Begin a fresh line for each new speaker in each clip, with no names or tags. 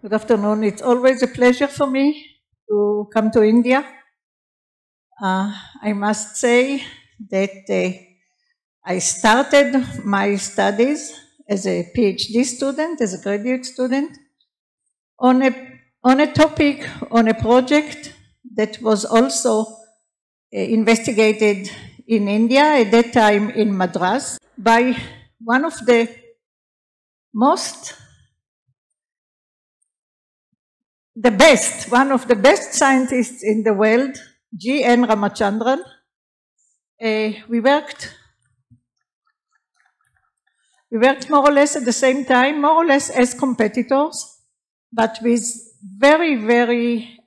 Good afternoon. It's always a pleasure for me to come to India. I must say that I started my studies as a PhD student, as a graduate student, on a topic, on a project that was also investigated in India, at that time in Madras, by one of the one of the best scientists in the world, G.N. Ramachandran. We worked more or less at the same time, more or less as competitors, but with very, very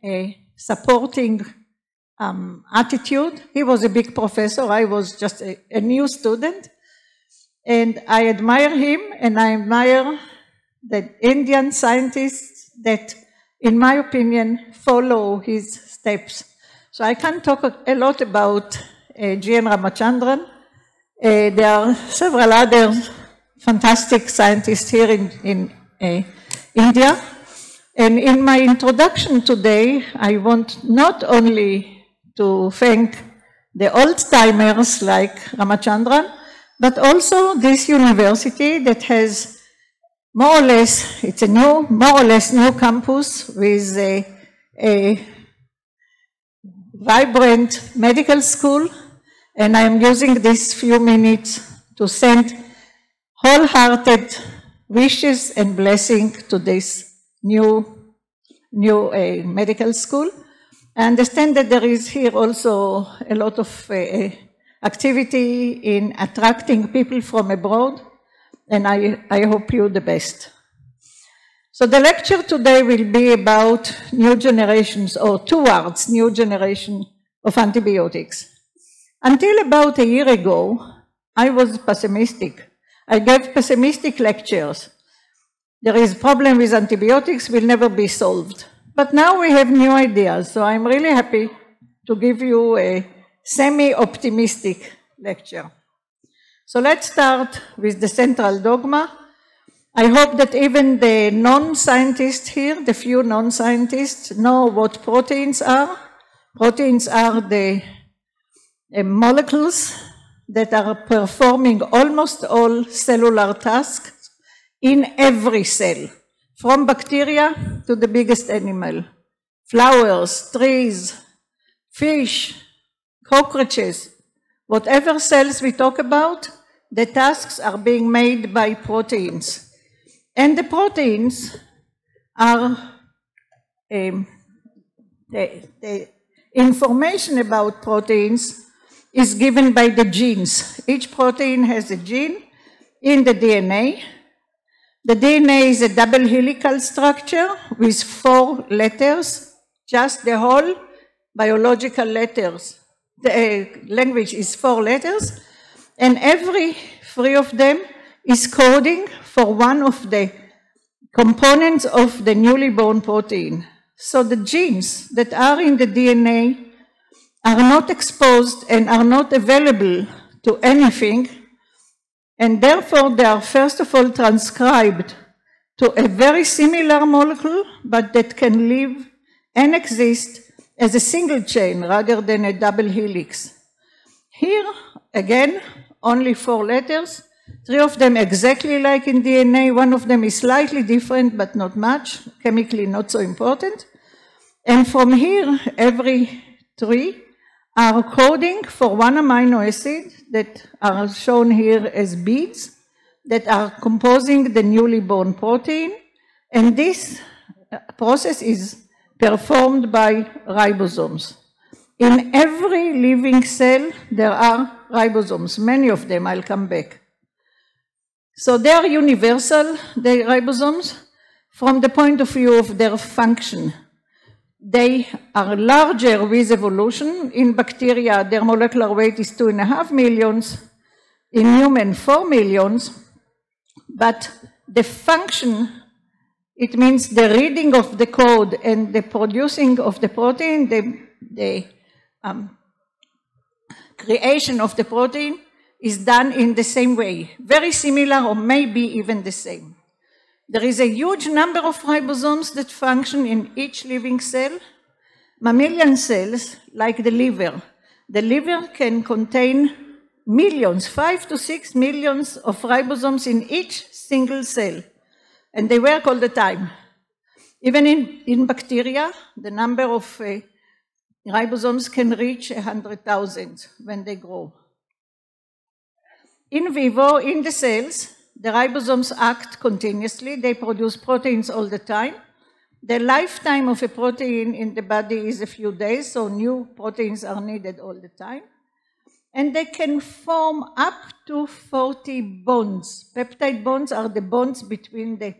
supporting attitude. He was a big professor, I was just a new student, and I admire him, and I admire the Indian scientists that, in my opinion, follow his steps. So I can talk a lot about G.N. Ramachandran. There are several other fantastic scientists here in India. And in my introduction today, I want not only to thank the old-timers like Ramachandran, but also this university that has more or less, it's a more or less new campus with a vibrant medical school, and I am using these few minutes to send wholehearted wishes and blessing to this new medical school. I understand that there is here also a lot of activity in attracting people from abroad, and I hope you the best. So the lecture today will be about new generations, or towards new generation of antibiotics. Until about a year ago, I was pessimistic. I gave pessimistic lectures. There is a problem with antibiotics, will never be solved. But now we have new ideas, so I'm really happy to give you a semi-optimistic lecture. So let's start with the central dogma. I hope that even the non-scientists here, the few non-scientists, know what proteins are. Proteins are the molecules that are performing almost all cellular tasks in every cell, from bacteria to the biggest animal. Flowers, trees, fish, cockroaches, whatever cells we talk about, the tasks are being made by proteins. And the proteins are, the information about proteins is given by the genes. Each protein has a gene in the DNA. The DNA is a double helical structure with 4 letters, just the whole biological letters. The language is 4 letters, and every 3 of them is coding for one of the components of the newly born protein. So the genes that are in the DNA are not exposed and are not available to anything, and therefore they are first of all transcribed to a very similar molecule, but that can live and exist as a single chain rather than a double helix. Here, again, only 4 letters, 3 of them exactly like in DNA, 1 of them is slightly different but not much, chemically not so important. And from here, every 3 are coding for 1 amino acid that are shown here as beads that are composing the newly born protein. And this process is performed by ribosomes. In every living cell, there are ribosomes, many of them, I'll come back. So they are universal, the ribosomes, from the point of view of their function. They are larger with evolution. In bacteria, their molecular weight is 2.5 millions. In human, 4 millions. But the function, it means the reading of the code and the producing of the protein, the creation of the protein is done in the same way. Very similar or maybe even the same. There is a huge number of ribosomes that function in each living cell. Mammalian cells, like the liver can contain millions, 5 to 6 millions of ribosomes in each single cell, and they work all the time. Even in bacteria, the number of ribosomes can reach 100,000 when they grow. In vivo, in the cells, the ribosomes act continuously. They produce proteins all the time. The lifetime of a protein in the body is a few days, so new proteins are needed all the time. And they can form up to 40 bonds. Peptide bonds are the bonds between the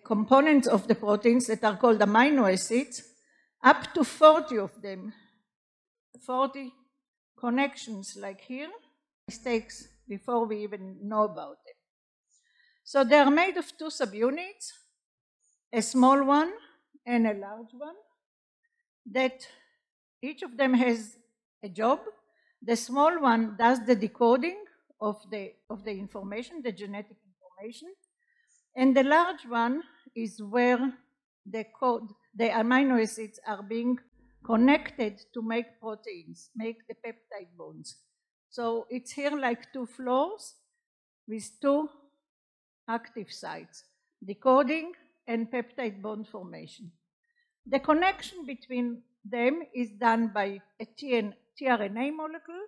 components of the proteins that are called amino acids, up to 40 of them, 40 connections like here, mistakes before we even know about them. So they are made of two subunits, a small one and a large one, that each of them has a job. The small one does the decoding of the information, the genetic information, and the large one is where the amino acids are being connected to make proteins, make the peptide bonds. So it's here like two floors with two active sites, decoding and peptide bond formation. The connection between them is done by a tRNA molecule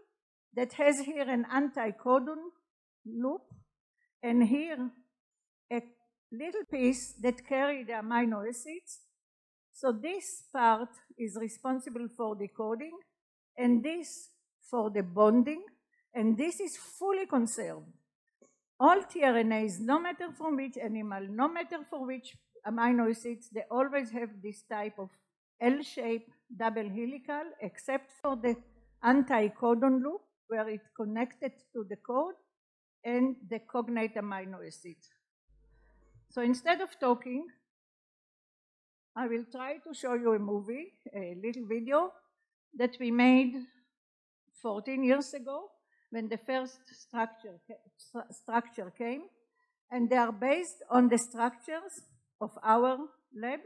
that has here an anti-codon loop, and here a little piece that carries the amino acids. So this part is responsible for decoding, and this for the bonding, and this is fully conserved. All tRNAs, no matter from which animal, no matter for which amino acids, they always have this type of L-shaped double helical, except for the anti-codon loop, where it's connected to the code and the cognate amino acid. So instead of talking, I will try to show you a movie, a little video that we made 14 years ago when the first structure came, and they are based on the structures of our lab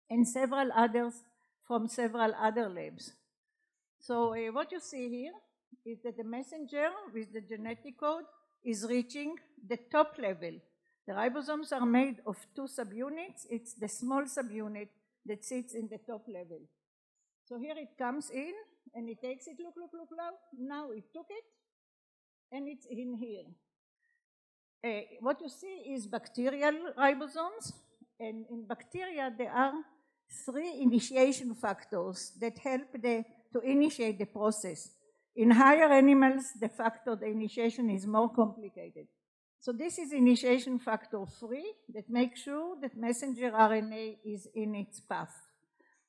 and several others from several other labs. So what you see here is that the messenger with the genetic code is reaching the top level. The ribosomes are made of two subunits. It's the small subunit that sits in the top level. So here it comes in, and it takes it, look, now it took it, and it's in here. What you see is bacterial ribosomes, and in bacteria there are 3 initiation factors that help to initiate the process. In higher animals, the initiation is more complicated. So this is initiation factor 3 that makes sure that messenger RNA is in its path.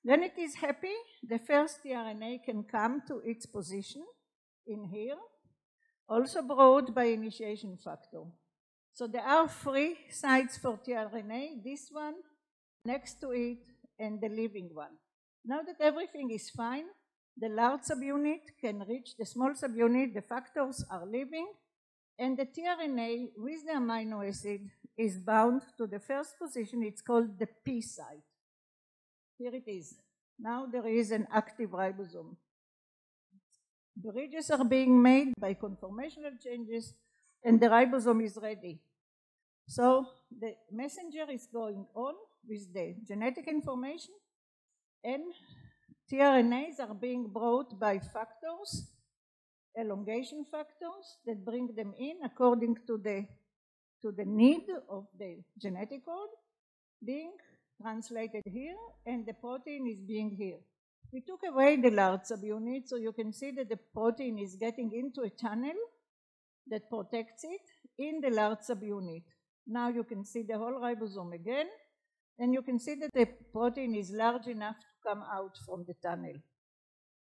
When it is happy, the first tRNA can come to its position in here, also brought by initiation factor. So there are 3 sites for tRNA, this one, next to it, and the living one. Now that everything is fine, the large subunit can reach the small subunit, the factors are living, and the tRNA with the amino acid is bound to the first position. It's called the P site. Here it is. Now there is an active ribosome. Bridges are being made by conformational changes, and the ribosome is ready. So the messenger is going on with the genetic information, and tRNAs are being brought by factors, elongation factors, that bring them in according to the need of the genetic code, being translated here, and the protein is being here. We took away the large subunit, so you can see that the protein is getting into a channel that protects it in the large subunit. Now you can see the whole ribosome again, and you can see that the protein is large enough to come out from the tunnel.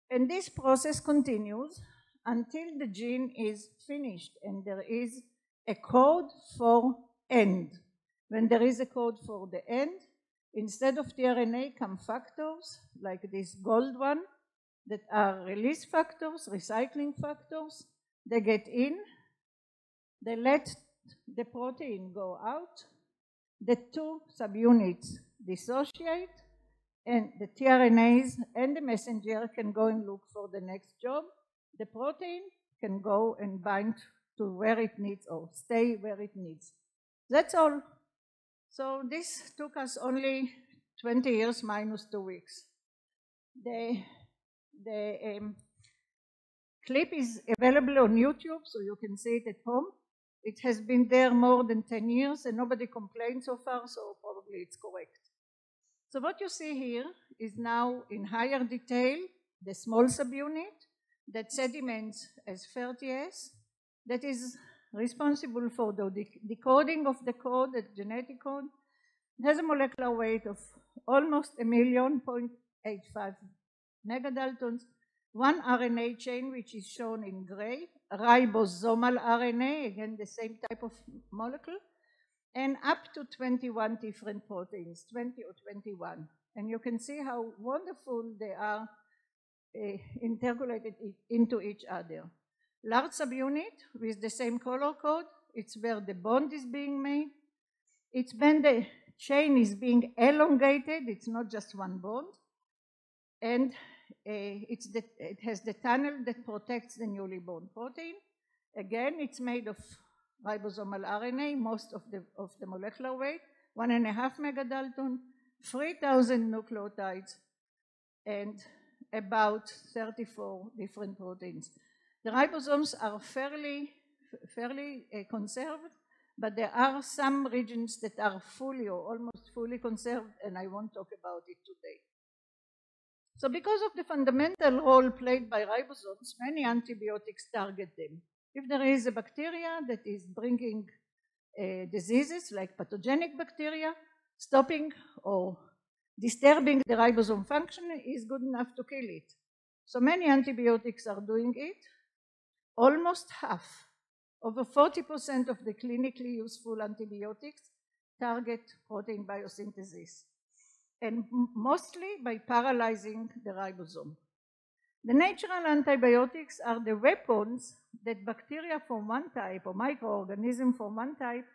And this process continues until the gene is finished and there is a code for end. When there is a code for the end, instead of tRNA come factors like this gold one that are release factors, recycling factors. They get in, they let the protein go out, the two subunits dissociate, and the tRNAs and the messenger can go and look for the next job. The protein can go and bind to where it needs or stay where it needs. That's all. So this took us only 20 years minus 2 weeks. The clip is available on YouTube, so you can see it at home. It has been there more than 10 years and nobody complained so far, so probably it's correct. So what you see here is now in higher detail the small subunit that sediments as 30S, that is responsible for the decoding of the code, the genetic code. It has a molecular weight of almost 1,000,085 megadaltons, one RNA chain which is shown in gray, ribosomal RNA, again the same type of molecule, and up to 21 different proteins, 20 or 21. And you can see how wonderful they are intercalated into each other. Large subunit with the same color code, it's where the bond is being made. It's when the chain is being elongated, it's not just one bond. And it has the tunnel that protects the newly bound protein. Again, it's made of ribosomal RNA, most of the molecular weight, 1.5 megadalton, 3,000 nucleotides, and about 34 different proteins. The ribosomes are fairly conserved, but there are some regions that are fully or almost fully conserved, and I won't talk about it today. So because of the fundamental role played by ribosomes, many antibiotics target them. If there is a bacteria that is bringing diseases like pathogenic bacteria, stopping or disturbing the ribosome function is good enough to kill it. So many antibiotics are doing it. Almost half, over 40% of the clinically useful antibiotics target protein biosynthesis, and mostly by paralyzing the ribosome. The natural antibiotics are the weapons that bacteria from one type or microorganism from one type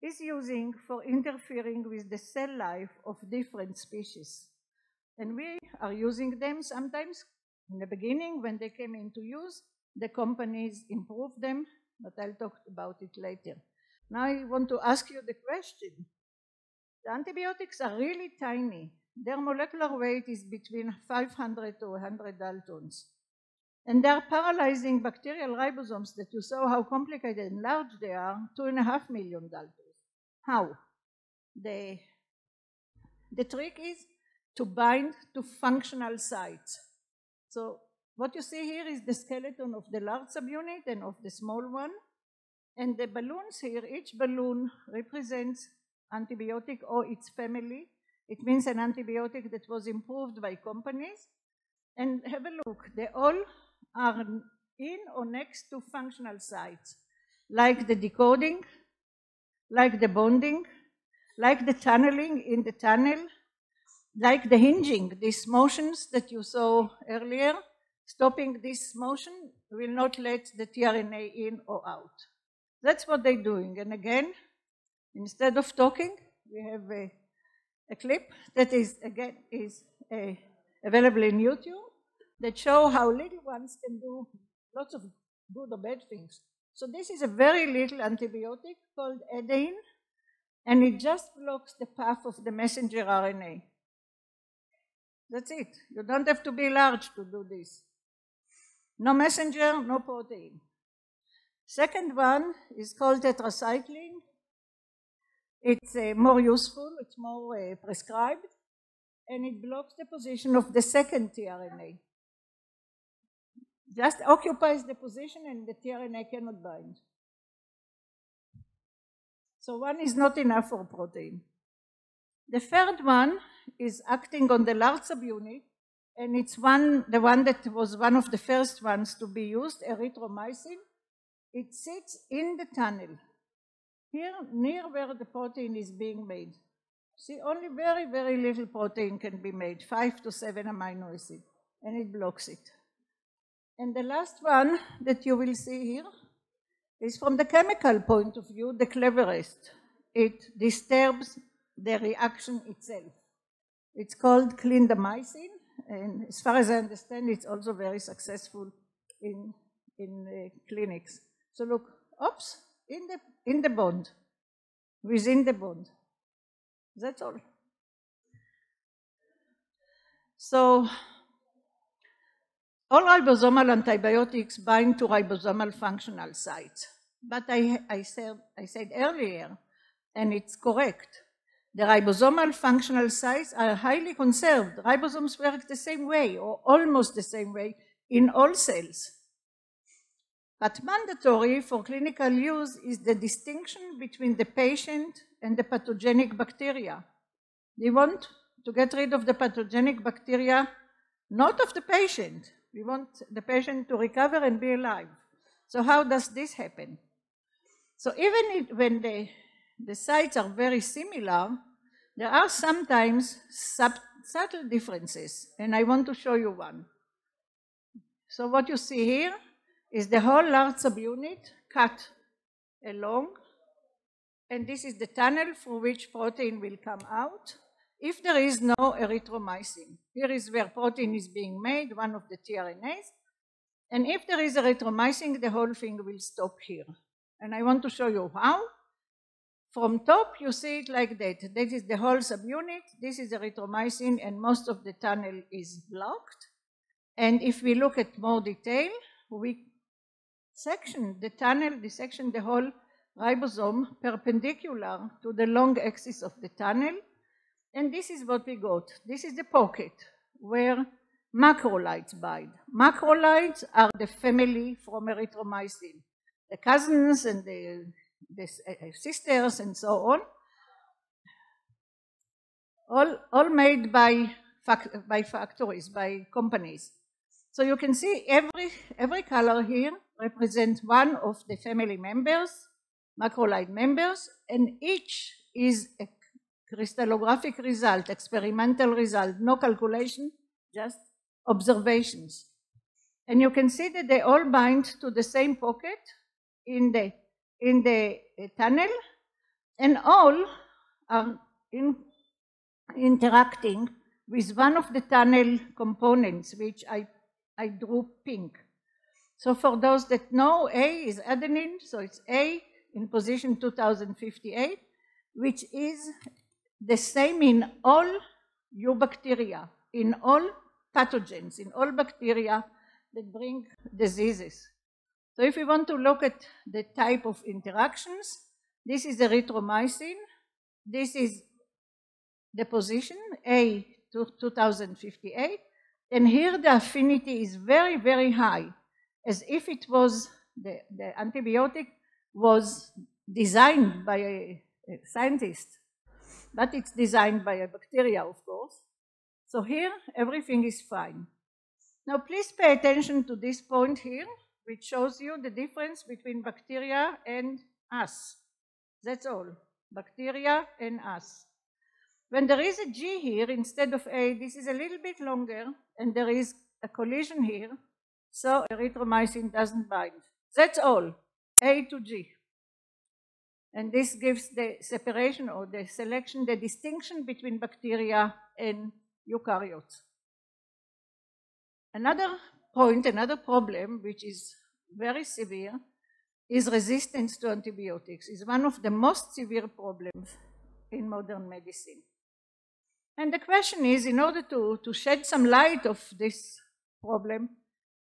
is using for interfering with the cell life of different species. And we are using them sometimes. In the beginning, when they came into use, the companies improved them, but I'll talk about it later. Now I want to ask you the question. The antibiotics are really tiny. Their molecular weight is between 500 to 100 daltons. And they're paralyzing bacterial ribosomes that you saw how complicated and large they are, 2.5 million daltons. How? The trick is to bind to functional sites. So what you see here is the skeleton of the large subunit and of the small one. And the balloons here, each balloon represents antibiotic or its family. It means an antibiotic that was improved by companies. And have a look, they all are in or next to functional sites, like the decoding, like the bonding, like the tunneling in the tunnel, like the hinging, these motions that you saw earlier. Stopping this motion will not let the tRNA in or out. That's what they're doing. And again, instead of talking, we have a clip that is available in YouTube that show how little ones can do lots of good or bad things. So this is a very little antibiotic called edein, and it just blocks the path of the messenger RNA. That's it. You don't have to be large to do this. No messenger, no protein. Second one is called tetracycline. It's more useful, it's more prescribed, and it blocks the position of the second tRNA. Just occupies the position and the tRNA cannot bind. So one is not enough for protein. The third one is acting on the large subunit, and it's the one that was one of the first ones to be used, erythromycin. It sits in the tunnel, here near where the protein is being made. See, only very, very little protein can be made, 5 to 7 amino acids, and it blocks it. And the last one that you will see here is from the chemical point of view, the cleverest. it disturbs the reaction itself. It's called clindamycin, and as far as I understand, it's also very successful in clinics. So look, oops, in the bond, within the bond. That's all. So all ribosomal antibiotics bind to ribosomal functional sites. But I said earlier, and it's correct, the ribosomal functional sites are highly conserved. Ribosomes work the same way, or almost the same way, in all cells. But mandatory for clinical use is the distinction between the patient and the pathogenic bacteria. We want to get rid of the pathogenic bacteria, not of the patient. We want the patient to recover and be alive. So how does this happen? So even when the sites are very similar, there are sometimes subtle differences, and I want to show you one. So what you see here is the whole large subunit cut along, and this is the tunnel through which protein will come out if there is no erythromycin. Here is where protein is being made, one of the tRNAs, and if there is erythromycin, the whole thing will stop here. And I want to show you how. From top, you see it like that. That is the whole subunit. This is erythromycin, and most of the tunnel is blocked. And if we look at more detail, we section the tunnel, section the whole ribosome perpendicular to the long axis of the tunnel. And this is what we got. This is the pocket where macrolides bind. Macrolides are the family from erythromycin, the cousins and the sisters and so on, all made by factories, by companies. So you can see every color here represents one of the family members, macrolide members, and each is a crystallographic result, experimental result, no calculation, just observations. And you can see that they all bind to the same pocket in the tunnel, and all are interacting with one of the tunnel components, which I drew pink. So for those that know, A is adenine, so it's A in position 2058, which is the same in all eubacteria, in all pathogens, in all bacteria that bring diseases. So if we want to look at the type of interactions, this is erythromycin, this is the position, A to 2058, and here the affinity is very, very high, as if it was, the antibiotic was designed by a scientist, but it's designed by a bacteria, of course. So here, everything is fine. Now please pay attention to this point here, which shows you the difference between bacteria and us. That's all, bacteria and us. When there is a G here instead of A, this is a little bit longer, and there is a collision here, so erythromycin doesn't bind. That's all, A to G. And this gives the separation or the selection, the distinction between bacteria and eukaryotes. Another point, another problem, which is very severe, is resistance to antibiotics. It's one of the most severe problems in modern medicine. And the question is, in order to shed some light of this problem,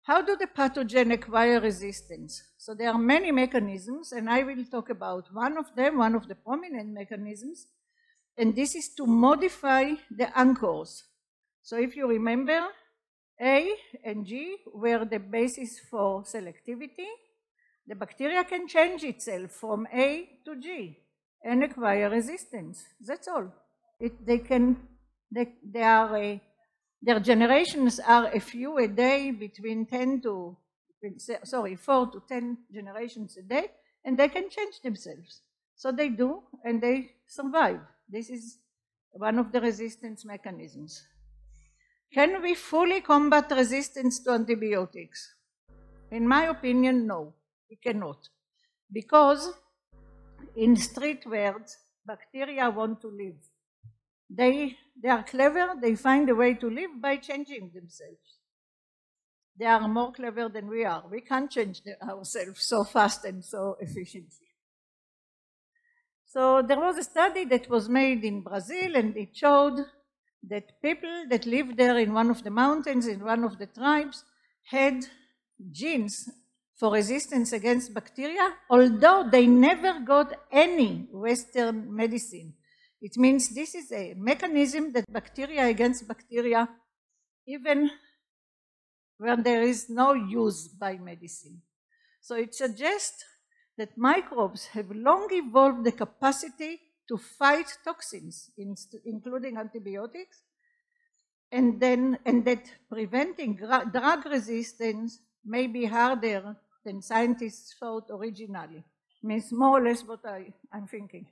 how do the pathogen acquire resistance? So there are many mechanisms, and I will talk about one of them, one of the prominent mechanisms, and this is to modify the anchors. So if you remember, A and G were the basis for selectivity. The bacteria can change itself from A to G and acquire resistance. That's all. Their generations are a few a day, between 4 to 10 generations a day, and they can change themselves. So they do, and they survive. This is one of the resistance mechanisms. Can we fully combat resistance to antibiotics? In my opinion, no, we cannot. Because in street words, bacteria want to live. They are clever, they find a way to live by changing themselves. They are more clever than we are. We can't change ourselves so fast and so efficiently. So there was a study that was made in Brazil, and it showed that people that lived there in one of the mountains, in one of the tribes, had genes for resistance against bacteria, although they never got any Western medicine. It means this is a mechanism that bacteria against bacteria, even when there is no use by medicine. So it suggests that microbes have long evolved the capacity to fight toxins, including antibiotics, and that preventing drug resistance may be harder than scientists thought originally. Means more or less what I'm thinking.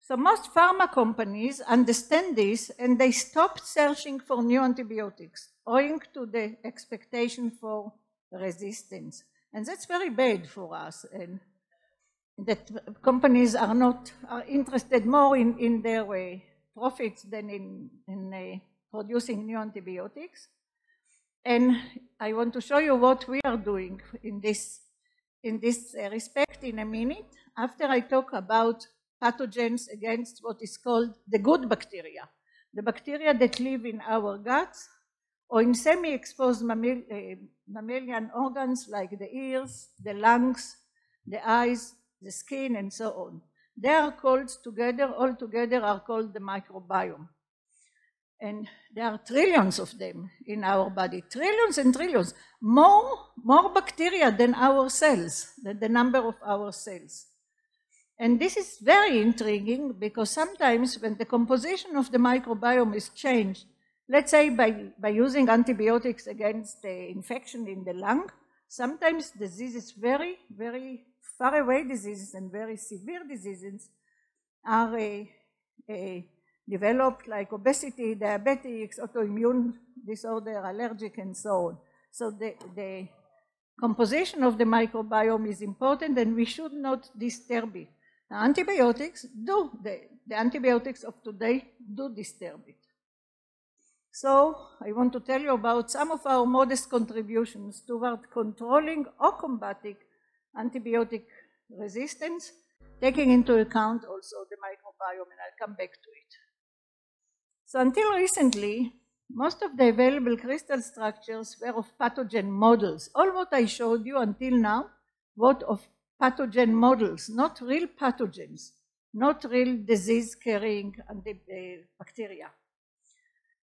So most pharma companies understand this, and they stopped searching for new antibiotics, owing to the expectation for resistance. And that's very bad for us, and that companies are interested more in their profits than in producing new antibiotics. And I want to show you what we are doing in this respect in a minute, after I talk about pathogens against what is called the good bacteria, the bacteria that live in our guts or in semi-exposed mammalian organs like the ears, the lungs, the eyes, the skin, and so on. They are called together, all together are called the microbiome. And there are trillions of them in our body, trillions and trillions, more bacteria than our cells, than the number of our cells. And this is very intriguing because sometimes when the composition of the microbiome is changed, let's say by using antibiotics against the infection in the lung, sometimes diseases, very, very far away diseases and very severe diseases are developed, like obesity, diabetics, autoimmune disorder, allergic, and so on. So the composition of the microbiome is important, and we should not disturb it. Now, antibiotics do, the antibiotics of today do disturb it. So I want to tell you about some of our modest contributions toward controlling or combating antibiotic resistance, taking into account also the microbiome, and I'll come back to it. So until recently, most of the available crystal structures were of pathogen models. All what I showed you until now were of pathogen models, not real pathogens, not real disease-carrying bacteria.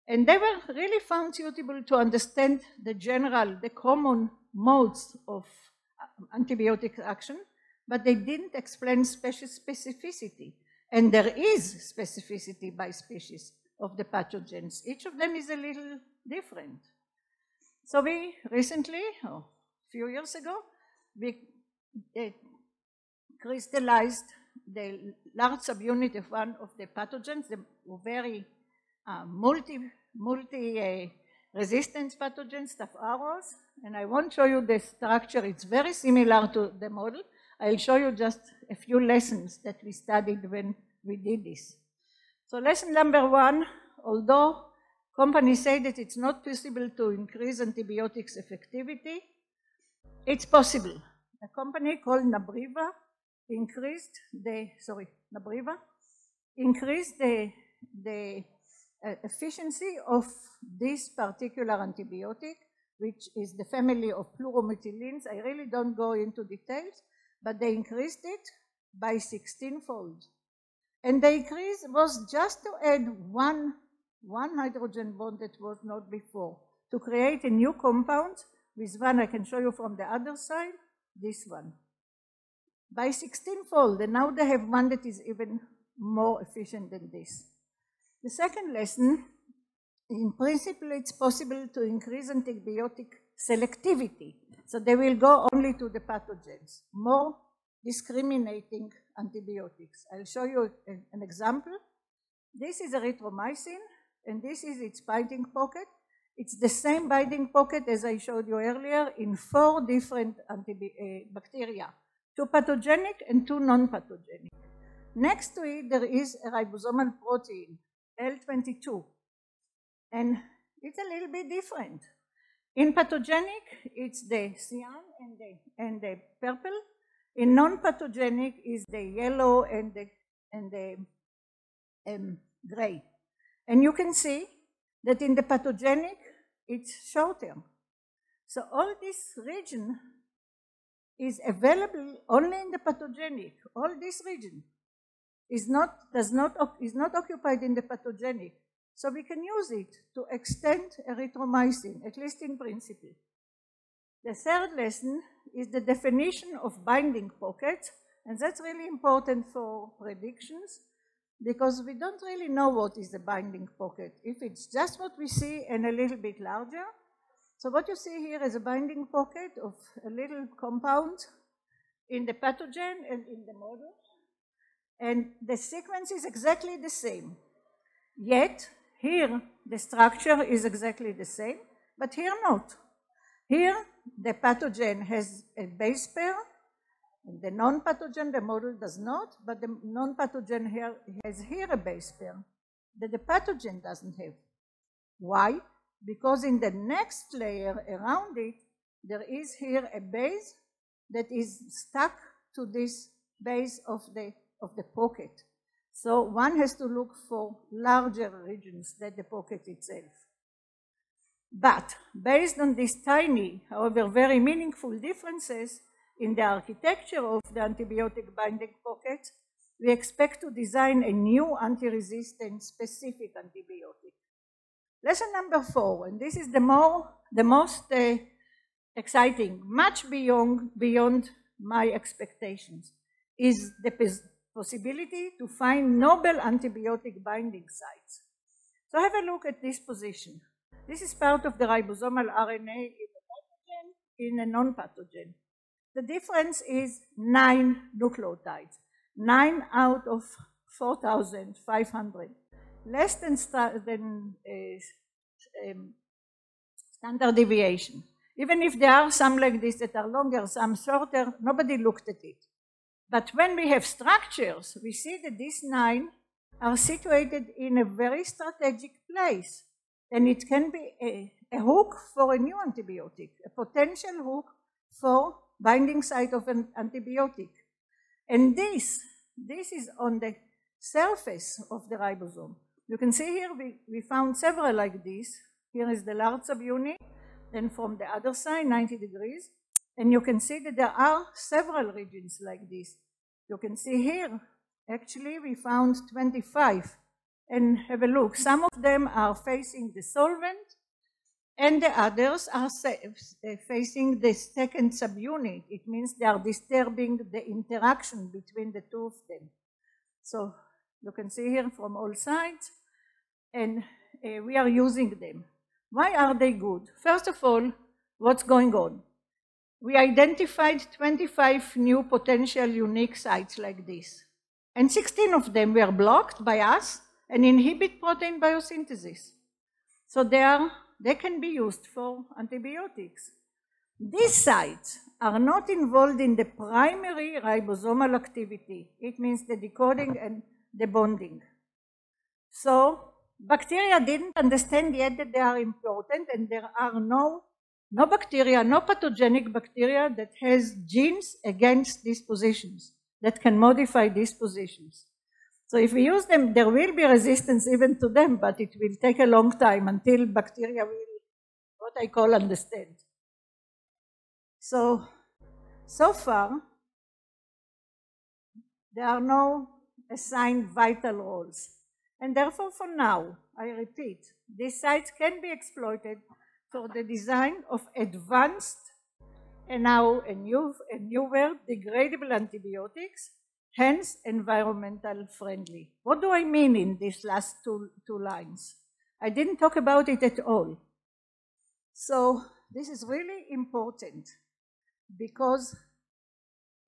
And they were really found suitable to understand the common modes of antibiotic action, but they didn't explain specificity. And there is specificity by species of the pathogens. Each of them is a little different. So we recently, a few years ago, we crystallized the large subunit of one of the pathogens, the very multi-resistant pathogens, Staph aureus, and I won't show you the structure. It's very similar to the model. I'll show you just a few lessons that we studied when we did this. So lesson number one, although companies say that it's not possible to increase antibiotics effectivity, it's possible. A company called Nabriva increased the efficiency of this particular antibiotic, which is the family of pluromethylines. I really don't go into details, but they increased it by 16-fold. And the increase was just to add one hydrogen bond that was not before, to create a new compound with one I can show you from the other side, this one. By 16-fold, and now they have one that is even more efficient than this. The second lesson, in principle, it's possible to increase antibiotic selectivity. So they will go only to the pathogens, more discriminating antibiotics. I'll show you an example. This is erythromycin, and this is its binding pocket. It's the same binding pocket as I showed you earlier in 4 different bacteria, 2 pathogenic and 2 non-pathogenic. Next to it, there is a ribosomal protein, L22, and it's a little bit different. In pathogenic, it's the cyan and the purple. In non-pathogenic, is the yellow and the gray. And you can see that in the pathogenic, it's shorter. So all this region is available only in the pathogenic. All this region is not occupied in the pathogenic. So we can use it to extend erythromycin, at least in principle. The third lesson is the definition of binding pocket, and that's really important for predictions because we don't really know what is the binding pocket. If it's just what we see and a little bit larger. So what you see here is a binding pocket of a little compound in the pathogen and in the model. And the sequence is exactly the same. Yet, here the structure is exactly the same, but here not. Here the pathogen has a base pair, and the non-pathogen, the model does not, but the non-pathogen here has a base pair that the pathogen doesn't have. Why? Because in the next layer around it, there is here a base that is stuck to this base of the pocket. So one has to look for larger regions than the pocket itself. But based on these tiny, however very meaningful differences in the architecture of the antibiotic binding pocket, we expect to design a new anti-resistant specific antibiotic. Lesson number 4, and this is the most exciting, much beyond my expectations, is the possibility to find novel antibiotic binding sites. So have a look at this position. This is part of the ribosomal RNA in the pathogen, in a non-pathogen. The difference is 9 nucleotides, 9 out of 4,500, less than standard deviation. Even if there are some like this that are longer, some shorter, nobody looked at it. But when we have structures, we see that these 9 are situated in a very strategic place. And it can be a hook for a new antibiotic, a potential hook for binding site of an antibiotic. And this is on the surface of the ribosome. You can see here we found several like this. Here is the large subunit, then from the other side, 90 degrees. And you can see that there are several regions like this. You can see here, actually we found 25. And have a look, some of them are facing the solvent, and the others are facing the second subunit. It means they are disturbing the interaction between the two of them. So you can see here from all sides, and we are using them. Why are they good? First of all, what's going on? We identified 25 new potential unique sites like this, and 16 of them were blocked by us and inhibit protein biosynthesis. So they can be used for antibiotics. These sites are not involved in the primary ribosomal activity. It means the decoding and the bonding. So bacteria didn't understand yet that they are important, and there are no bacteria, no pathogenic bacteria that has genes against these positions, that can modify these positions. So if we use them, there will be resistance even to them, but it will take a long time until bacteria will, what I call, understand. So far, there are no assigned vital roles. And therefore, for now, I repeat, these sites can be exploited for the design of advanced and now a newer degradable antibiotics, hence environmental friendly. What do I mean in these last two lines? I didn't talk about it at all. So this is really important because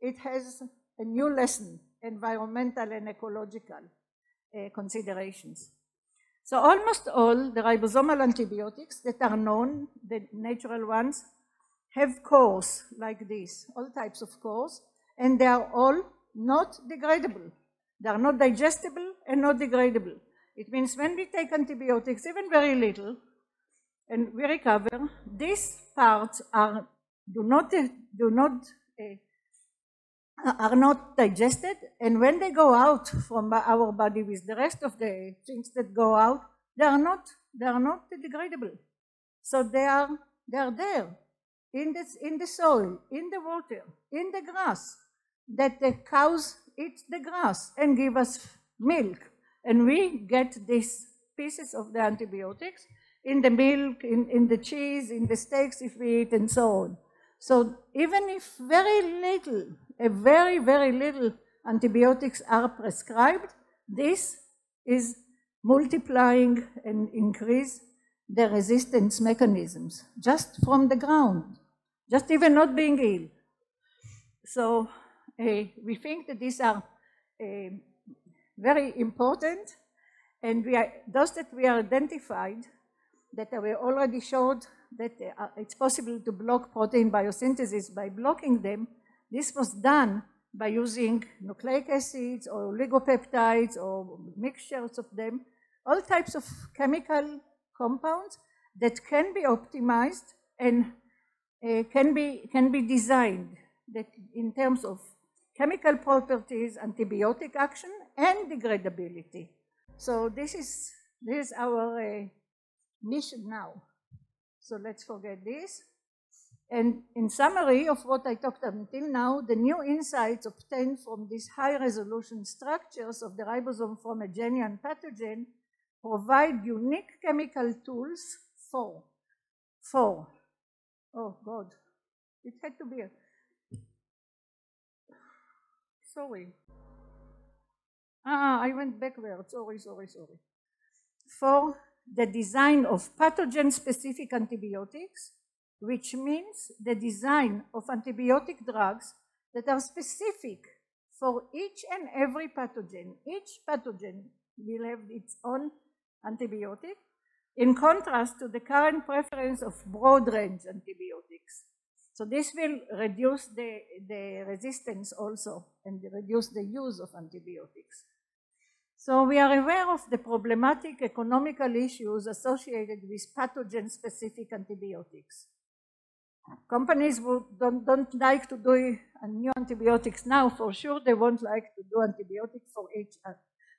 it has a new lesson, environmental and ecological considerations. So almost all the ribosomal antibiotics that are known, the natural ones, have cores like this, all types of cores, and they are all not degradable. They are not digestible and not degradable. It means when we take antibiotics, even very little, and we recover, these parts are not digested, and when they go out from our body with the rest of the things that go out, they are not degradable. So they are there in the soil, in the water, in the grass, that the cows eat the grass and give us milk, and we get these pieces of the antibiotics in the milk, in the cheese, in the steaks if we eat, and so on. So even if very little, very, very little antibiotics are prescribed, this is multiplying and increase the resistance mechanisms just from the ground, just even not being ill. So we think that these are very important, and those that we are identified, that we already showed that it's possible to block protein biosynthesis by blocking them. This was done by using nucleic acids or oligopeptides or mixtures of them, all types of chemical compounds that can be optimized and can be designed that in terms of chemical properties, antibiotic action, and degradability. So this is our mission now. So let's forget this. And in summary of what I talked until now, the new insights obtained from these high-resolution structures of the ribosome from a genuine pathogen provide unique chemical tools for, oh God, it had to be sorry. I went backwards, sorry. For the design of pathogen-specific antibiotics, which means the design of antibiotic drugs that are specific for each and every pathogen. Each pathogen will have its own antibiotic, in contrast to the current preference of broad-range antibiotics. So this will reduce the resistance also and reduce the use of antibiotics. So we are aware of the problematic economical issues associated with pathogen-specific antibiotics. Companies don't like to do new antibiotics now. For sure, they won't like to do antibiotics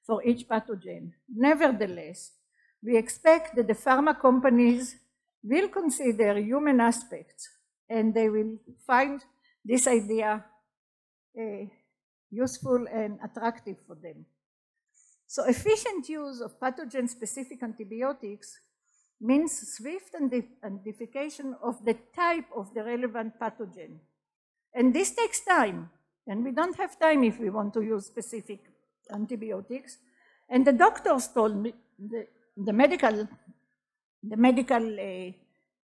for each pathogen. Nevertheless, we expect that the pharma companies will consider human aspects, and they will find this idea useful and attractive for them. So efficient use of pathogen-specific antibiotics means swift identification of the type of the relevant pathogen. And this takes time, and we don't have time if we want to use specific antibiotics. And the doctors told me, the medical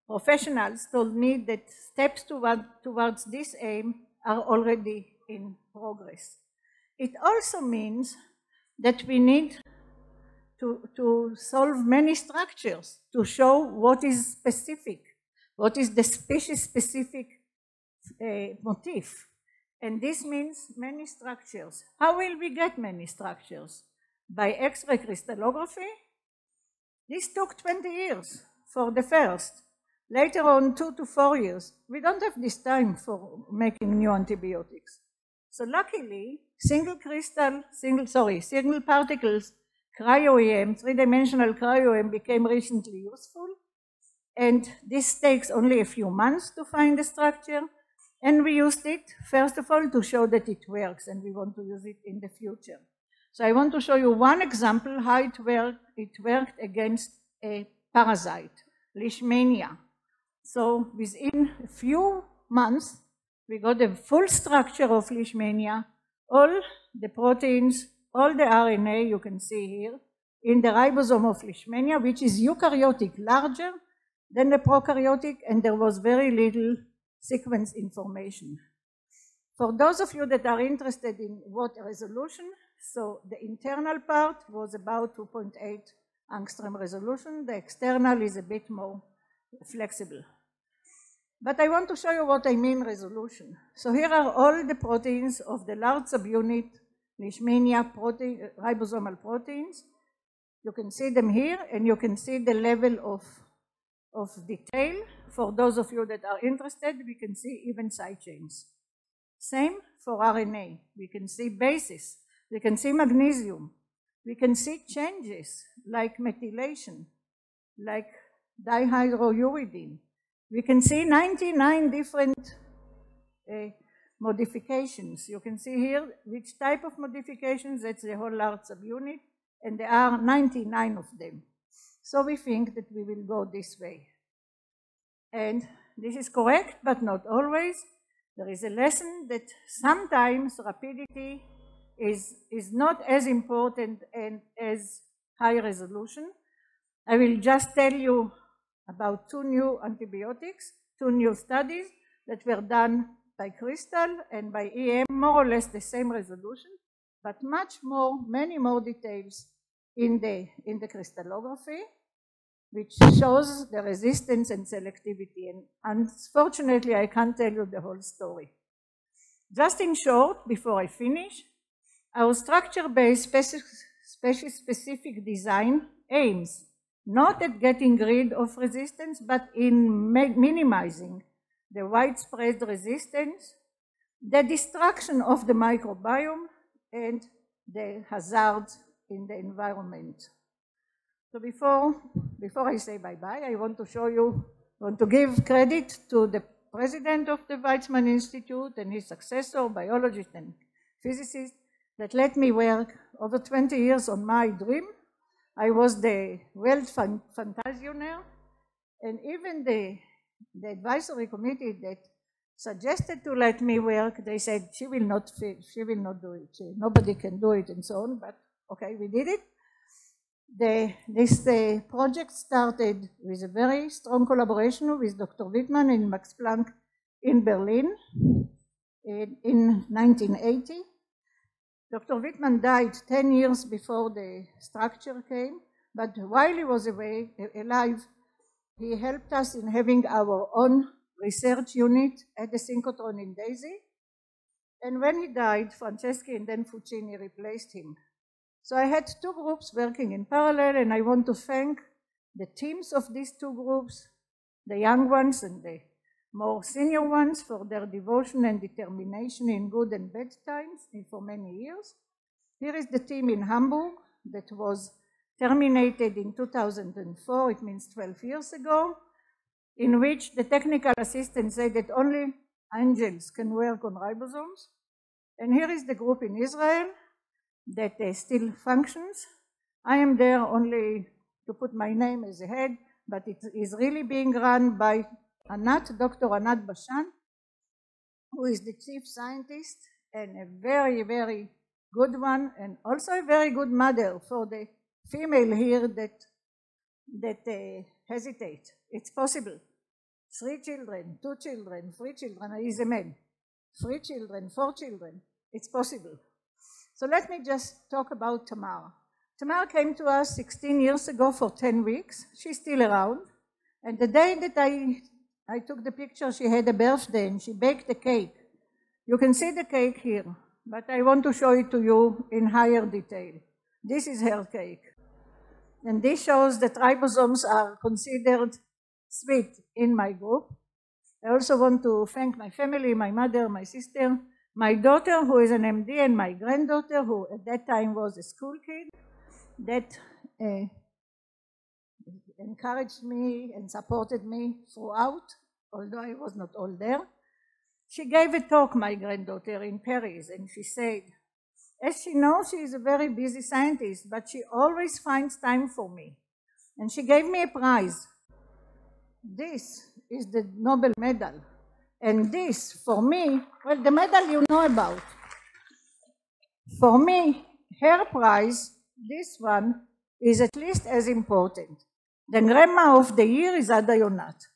professionals told me that steps towards this aim are already in progress. It also means that we need to solve many structures to show what is specific, what is the species-specific motif. And this means many structures. How will we get many structures? By X-ray crystallography? This took 20 years for the first. Later on, 2 to 4 years. We don't have this time for making new antibiotics. So luckily, single particles cryo-EM, three-dimensional cryo-EM became recently useful, and this takes only a few months to find the structure, and we used it, first of all, to show that it works, and we want to use it in the future. So I want to show you one example how it worked against a parasite, Leishmania. So within a few months, we got the full structure of Leishmania, all the proteins, all the RNA you can see here in the ribosome of Leishmania, which is eukaryotic, larger than the prokaryotic, and there was very little sequence information. For those of you that are interested in what resolution, so the internal part was about 2.8 angstrom resolution. The external is a bit more flexible. But I want to show you what I mean resolution. So here are all the proteins of the large subunit Leishmania ribosomal proteins. You can see them here, and you can see the level of detail. For those of you that are interested, we can see even side chains. Same for RNA. We can see bases. We can see magnesium. We can see changes like methylation, like dihydrouridine. We can see 99 different modifications. You can see here which type of modifications, that's the whole large subunit, and there are 99 of them. So we think that we will go this way. And this is correct, but not always. There is a lesson that sometimes rapidity is not as important and as high resolution. I will just tell you about 2 new antibiotics, 2 new studies that were done by Crystal and by EM, more or less the same resolution, but many more details in the crystallography, which shows the resistance and selectivity. And unfortunately, I can't tell you the whole story. Just in short, before I finish, our structure-based species-specific design aims not at getting rid of resistance, but in minimizing the widespread resistance, the destruction of the microbiome, and the hazards in the environment. So before I say bye-bye, I want to give credit to the president of the Weizmann Institute and his successor, biologist and physicist, that let me work over 20 years on my dream. I was the world fantasionaire, and even the advisory committee that suggested to let me work, they said she will not do it, nobody can do it and so on, but okay, we did it. This project started with a very strong collaboration with Dr. Wittmann and Max Planck in Berlin in 1980. Dr. Wittmann died 10 years before the structure came, but while he was alive, he helped us in having our own research unit at the synchrotron in Daisy. And when he died, Franceschi and then Fucini replaced him. So I had 2 groups working in parallel, and I want to thank the teams of these 2 groups, the young ones and the more senior ones, for their devotion and determination in good and bad times for many years. Here is the team in Hamburg that was terminated in 2004, it means 12 years ago, in which the technical assistant said that only angels can work on ribosomes. And here is the group in Israel that still functions. I am there only to put my name as a head, but it is really being run by Dr. Anat Bashan, who is the chief scientist and a very, very good one, and also a very good mother for the female here that hesitate. It's possible. 3 children, 2 children, 3 children, he is a man. 3 children, 4 children, it's possible. So let me just talk about Tamar. Tamar came to us 16 years ago for 10 weeks. She's still around. And the day that I took the picture, she had a birthday and she baked a cake. You can see the cake here, but I want to show it to you in higher detail. This is her cake. And this shows that ribosomes are considered sweet in my group. I also want to thank my family, my mother, my sister, my daughter, who is an MD, and my granddaughter, who at that time was a school kid, that encouraged me and supported me throughout, although I was not all there. She gave a talk, my granddaughter, in Paris, and she said, as she knows, she is a very busy scientist, but she always finds time for me. And she gave me a prize. This is the Nobel medal. And this, for me, well, the medal you know about. For me, her prize, this one, is at least as important. The grandma of the year is Ada Yonath.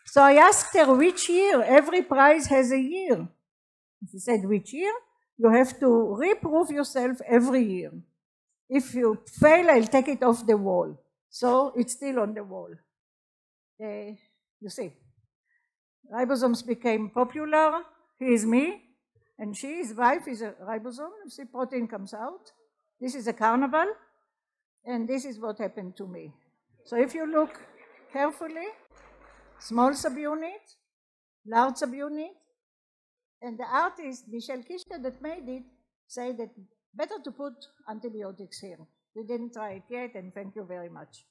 So I asked her which year. Every prize has a year. She said, which year? You have to reprove yourself every year. If you fail, I'll take it off the wall. So it's still on the wall. You see, ribosomes became popular. Here's me. and his wife is a ribosome. You see, protein comes out. This is a carnival, and this is what happened to me. So if you look carefully, small subunit, large subunit, and the artist, Michel Kishka, that made it, say that better to put antibiotics here. We didn't try it yet, and thank you very much.